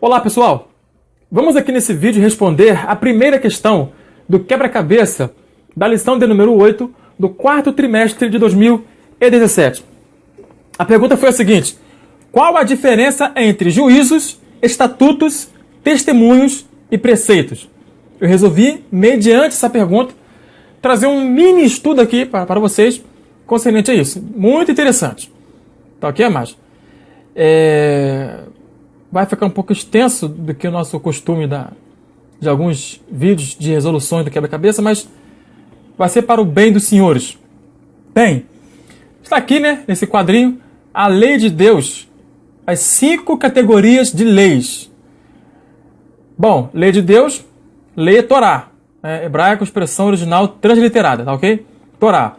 Olá pessoal, vamos aqui nesse vídeo responder a primeira questão do quebra-cabeça da lição de número 8 do quarto trimestre de 2017. A pergunta foi a seguinte: qual a diferença entre juízos, estatutos, testemunhos e preceitos? Eu resolvi, mediante essa pergunta, trazer um mini estudo aqui para vocês concernente a isso. Muito interessante. Tá ok, Márcio? Vai ficar um pouco extenso do que o nosso costume de alguns vídeos de resoluções do quebra-cabeça, mas vai ser para o bem dos senhores. Bem, está aqui, né, nesse quadrinho, a lei de Deus, as 5 categorias de leis. Bom, lei de Deus, lei é Torá, hebraico, expressão original transliterada, tá ok? Torá.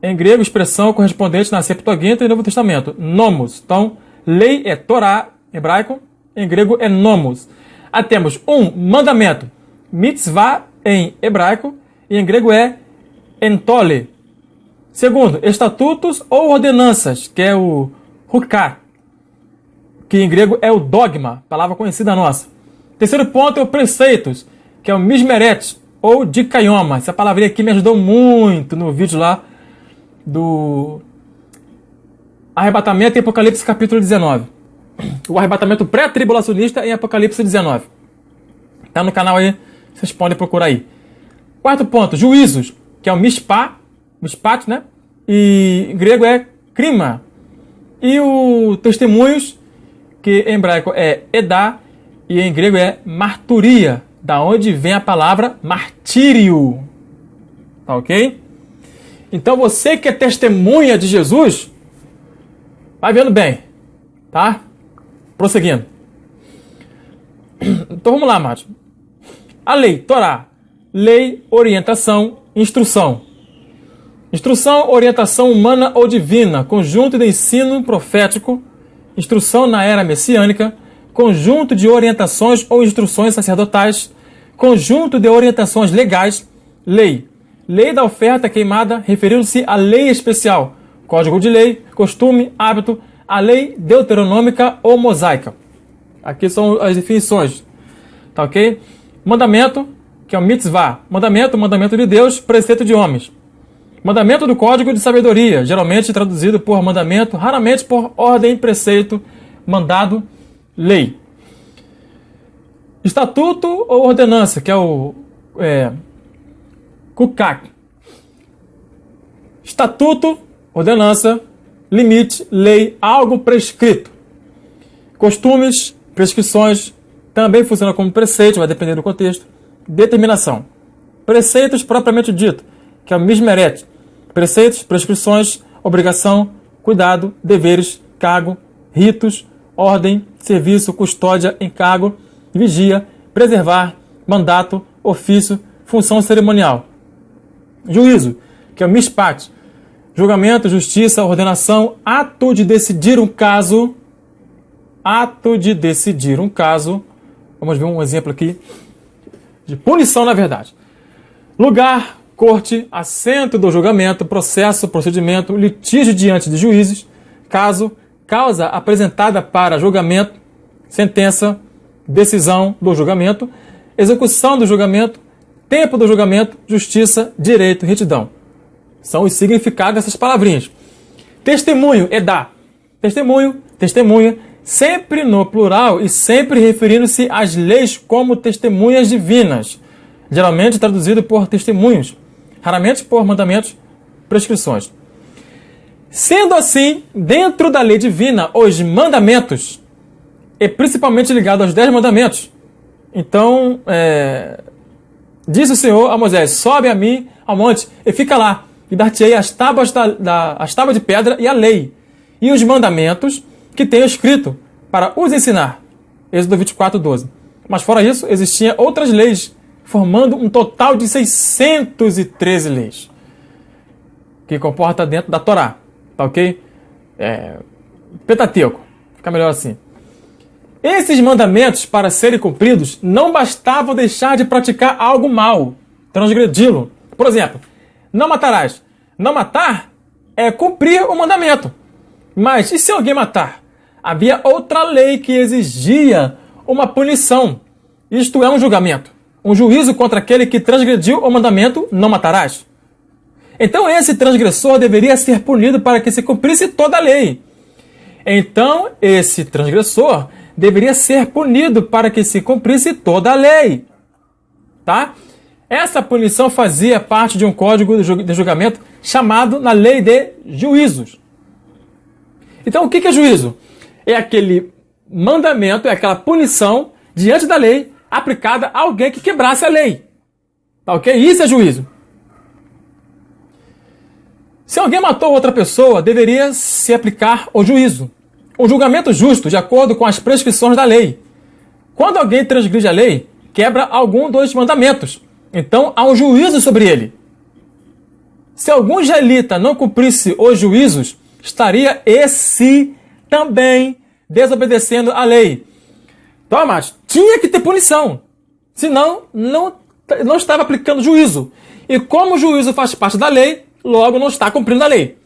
Em grego, expressão correspondente na Septuaginta e Novo Testamento, nomos. Então, lei é Torá, hebraico, em grego é nomos. Temos um mandamento, mitzvah em hebraico, e em grego é entole. Segundo, estatutos ou ordenanças, que é o huká, que em grego é o dogma, palavra conhecida nossa. Terceiro ponto é o preceitos, que é o mismeret ou dikaioma. Essa palavrinha aqui me ajudou muito no vídeo lá do arrebatamento em Apocalipse capítulo 19. O arrebatamento pré-tribulacionista em Apocalipse 19. Tá no canal aí, vocês podem procurar aí. Quarto ponto, juízos, que é o mishpat, né? E em grego é krima. E o testemunhos, que em hebraico é edá e em grego é marturia, da onde vem a palavra martírio. Tá ok? Então você que é testemunha de Jesus, vai vendo bem, tá? Prosseguindo. Então vamos lá, Márcio. A lei, Torá. Lei, orientação, instrução. Instrução, orientação humana ou divina. Conjunto de ensino profético. Instrução na era messiânica. Conjunto de orientações ou instruções sacerdotais. Conjunto de orientações legais. Lei. Lei da oferta queimada, referindo-se à lei especial. Código de lei, costume, hábito, a lei deuteronômica ou mosaica. Aqui são as definições. Tá ok? Mandamento, que é o mitzvah. Mandamento de Deus, preceito de homens. Mandamento do código de sabedoria, geralmente traduzido por mandamento, raramente por ordem, preceito, mandado, lei. Estatuto ou ordenança, que é o huká. Estatuto, ordenança, limite, lei, algo prescrito. Costumes, prescrições, também funciona como preceito, vai depender do contexto. Determinação. Preceitos propriamente dito, que é o mismeret. Preceitos, prescrições, obrigação, cuidado, deveres, cargo, ritos, ordem, serviço, custódia, encargo, vigia, preservar, mandato, ofício, função cerimonial. Juízo, que é o mishpat. Julgamento, justiça, ordenação, ato de decidir um caso. Vamos ver um exemplo aqui de punição, na verdade. Lugar, corte, assento do julgamento, processo, procedimento, litígio diante de juízes, caso, causa apresentada para julgamento, sentença, decisão do julgamento, execução do julgamento, tempo do julgamento, justiça, direito, retidão. São os significados dessas palavrinhas. Testemunho, edá. Testemunho, testemunha, sempre no plural e sempre referindo-se às leis como testemunhas divinas, geralmente traduzido por testemunhos, raramente por mandamentos, prescrições. Sendo assim, dentro da lei divina, os mandamentos, e principalmente ligado aos 10 mandamentos. Então, disse o Senhor a Moisés: sobe a mim ao monte e fica lá, e dar-te-ei as tábuas de pedra e a lei, e os mandamentos que tenho escrito, para os ensinar. Êxodo 24:12. Mas fora isso, existiam outras leis, formando um total de 613 leis, que comporta dentro da Torá. Tá ok? Pentateuco. Fica melhor assim. Esses mandamentos, para serem cumpridos, não bastavam deixar de praticar algo mal, transgredi-lo. Por exemplo, não matarás. Não matar é cumprir o mandamento. Mas e se alguém matar? Havia outra lei que exigia uma punição. Isto é um julgamento. Um juízo contra aquele que transgrediu o mandamento, não matarás. Então esse transgressor deveria ser punido para que se cumprisse toda a lei. Então esse transgressor deveria ser punido para que se cumprisse toda a lei. Tá? Essa punição fazia parte de um código de julgamento chamado na lei de juízos. Então o que é juízo? É aquele mandamento, é aquela punição diante da lei aplicada a alguém que quebrasse a lei. Tá ok? Isso é juízo. Se alguém matou outra pessoa, deveria se aplicar o juízo. Um julgamento justo, de acordo com as prescrições da lei. Quando alguém transgride a lei, quebra algum dos mandamentos. Então há um juízo sobre ele. Se algum israelita não cumprisse os juízos, estaria esse também desobedecendo a lei. Então, amados, tinha que ter punição. Senão, não estava aplicando juízo. E como o juízo faz parte da lei, logo não está cumprindo a lei.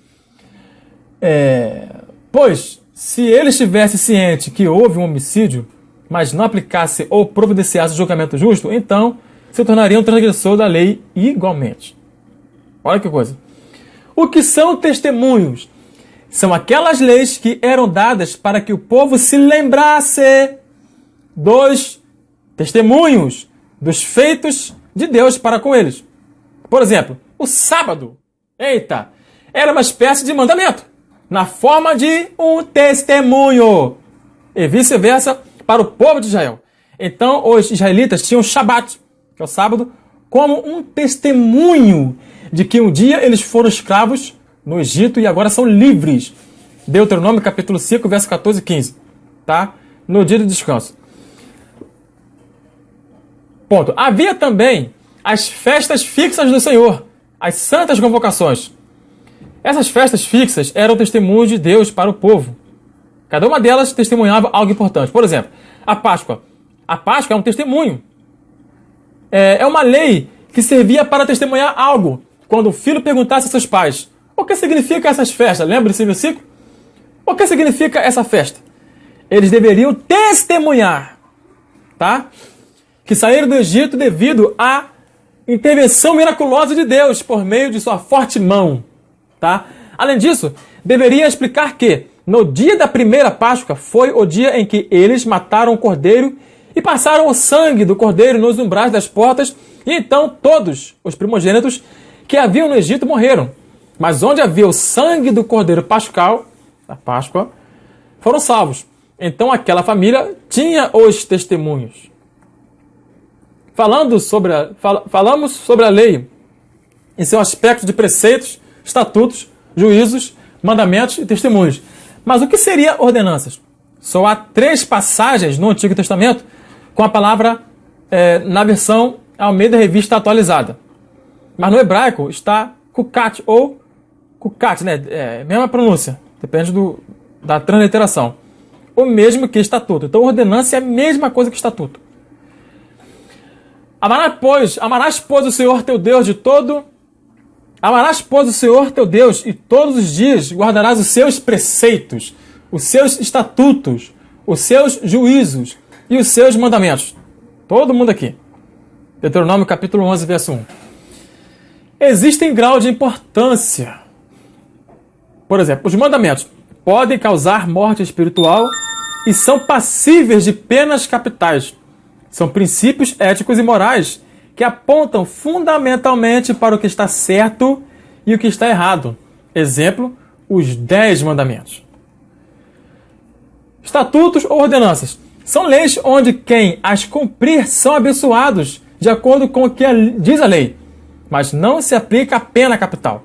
Pois, se ele estivesse ciente que houve um homicídio, mas não aplicasse ou providenciasse o julgamento justo, então se tornaria um transgressor da lei igualmente. Olha que coisa. O que são testemunhos? São aquelas leis que eram dadas para que o povo se lembrasse dos testemunhos, dos feitos de Deus para com eles. Por exemplo, o sábado. Era uma espécie de mandamento, na forma de um testemunho. E vice-versa para o povo de Israel. Então, os israelitas tinham o Shabat, que é o sábado, como um testemunho de que um dia eles foram escravos no Egito e agora são livres. Deuteronômio capítulo 5, verso 14 e 15. Tá? No dia de descanso. Ponto. Havia também as festas fixas do Senhor, as santas convocações. Essas festas fixas eram testemunhos de Deus para o povo. Cada uma delas testemunhava algo importante. Por exemplo, a Páscoa. A Páscoa é um testemunho. É uma lei que servia para testemunhar algo. Quando o filho perguntasse a seus pais: o que significa essas festas? Lembra desse versículo? O que significa essa festa? Eles deveriam testemunhar, tá? Que saíram do Egito devido à intervenção miraculosa de Deus por meio de sua forte mão, tá? Além disso, deveria explicar que no dia da primeira Páscoa foi o dia em que eles mataram o cordeiro e passaram o sangue do cordeiro nos umbrais das portas, e então todos os primogênitos que haviam no Egito morreram. Mas onde havia o sangue do cordeiro pascal, da Páscoa, foram salvos. Então aquela família tinha os testemunhos. Falamos sobre a lei em seu aspecto de preceitos, estatutos, juízos, mandamentos e testemunhos. Mas o que seria ordenanças? Só há 3 passagens no Antigo Testamento com a palavra na versão Almeida Revista Atualizada. Mas no hebraico está kukat ou kukat, né? Mesma pronúncia, depende da transliteração. O mesmo que estatuto. Então ordenança é a mesma coisa que estatuto. Amarás, pois, o Senhor teu Deus de todo... Amarás, pois, o Senhor teu Deus, e todos os dias guardarás os seus preceitos, os seus estatutos, os seus juízos e os seus mandamentos. Todo mundo aqui. Deuteronômio capítulo 11, verso 1. Existem graus de importância. Por exemplo, os mandamentos podem causar morte espiritual e são passíveis de penas capitais. São princípios éticos e morais que apontam fundamentalmente para o que está certo e o que está errado. Exemplo, os 10 mandamentos. Estatutos ou ordenanças são leis onde quem as cumprir são abençoados de acordo com o que diz a lei, mas não se aplica a pena capital.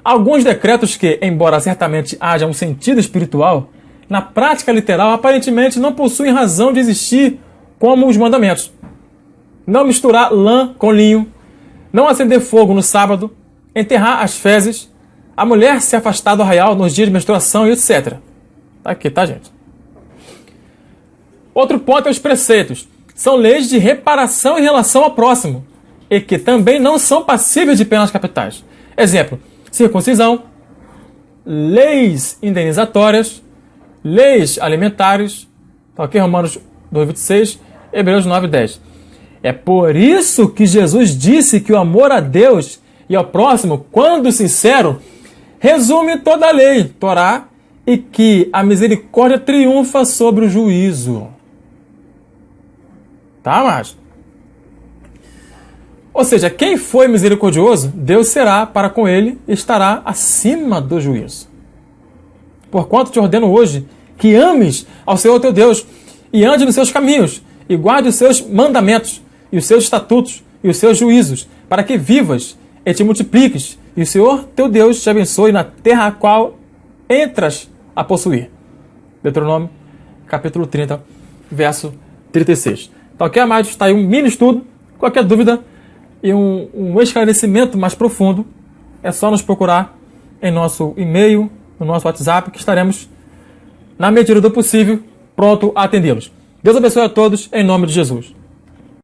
Alguns decretos que, embora certamente haja um sentido espiritual, na prática literal aparentemente não possuem razão de existir, como os mandamentos. Não misturar lã com linho, não acender fogo no sábado, enterrar as fezes, a mulher se afastar do arraial nos dias de menstruação e etc. Tá aqui, tá, gente? Outro ponto é os preceitos. São leis de reparação em relação ao próximo e que também não são passíveis de penas capitais. Exemplo, circuncisão, leis indenizatórias, leis alimentares, tá ok? Romanos 2:26, Hebreus 9:10. É por isso que Jesus disse que o amor a Deus e ao próximo, quando sincero, resume toda a lei, Torá, e que a misericórdia triunfa sobre o juízo. Tá, mas? Ou seja, quem foi misericordioso, Deus será para com ele e estará acima do juízo. Porquanto te ordeno hoje que ames ao Senhor teu Deus e ande nos seus caminhos e guarde os seus mandamentos e os seus estatutos e os seus juízos, para que vivas e te multipliques e o Senhor teu Deus te abençoe na terra a qual entras a possuir. Deuteronômio, capítulo 30, verso 36. Tá ok, amados? Está aí um mini estudo. Qualquer dúvida e um esclarecimento mais profundo, é só nos procurar em nosso e-mail, no nosso WhatsApp, que estaremos, na medida do possível, pronto a atendê-los. Deus abençoe a todos, em nome de Jesus.